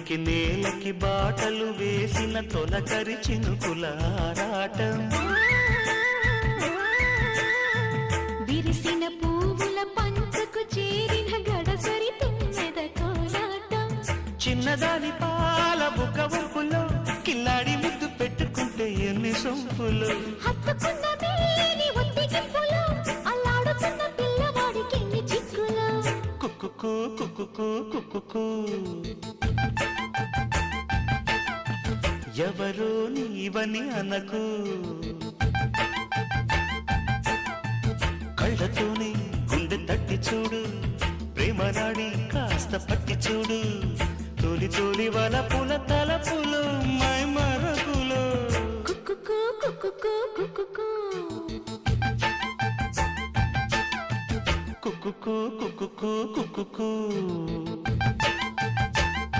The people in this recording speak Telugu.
భూమికి నేలకి బాటలు వేసిన తొలకరి చినుకుల ఆరాటం విరిసిన పువ్వుల పంచకు చేరిన గడసరి తుమ్మెద కోలాటం చిన్నదాని పాల బుక్క వంపులో కిల్లాడి ముద్దు పెట్టుకుంటే ఎన్ని సొంపులు హత్తుకున్న మేని ఒత్తిగింపులో అల్లాడుతున్న పిల్లవాడికి ఎన్ని చిక్కులు కుక్కుకు కుక్కుకు కుక్కుకు ఎవరో నీవని అనకు కళ్ళతోనే గుండె తట్టి చూడు ప్రేమ నాడి కాస్త పట్టి చూడు తోలి తోలి వలపుల తలపులు మై మరపులు కుక్కుకు కుక్కుకు కుక్కుకు కుక్కుకు కుక్కుకు కుక్కుకు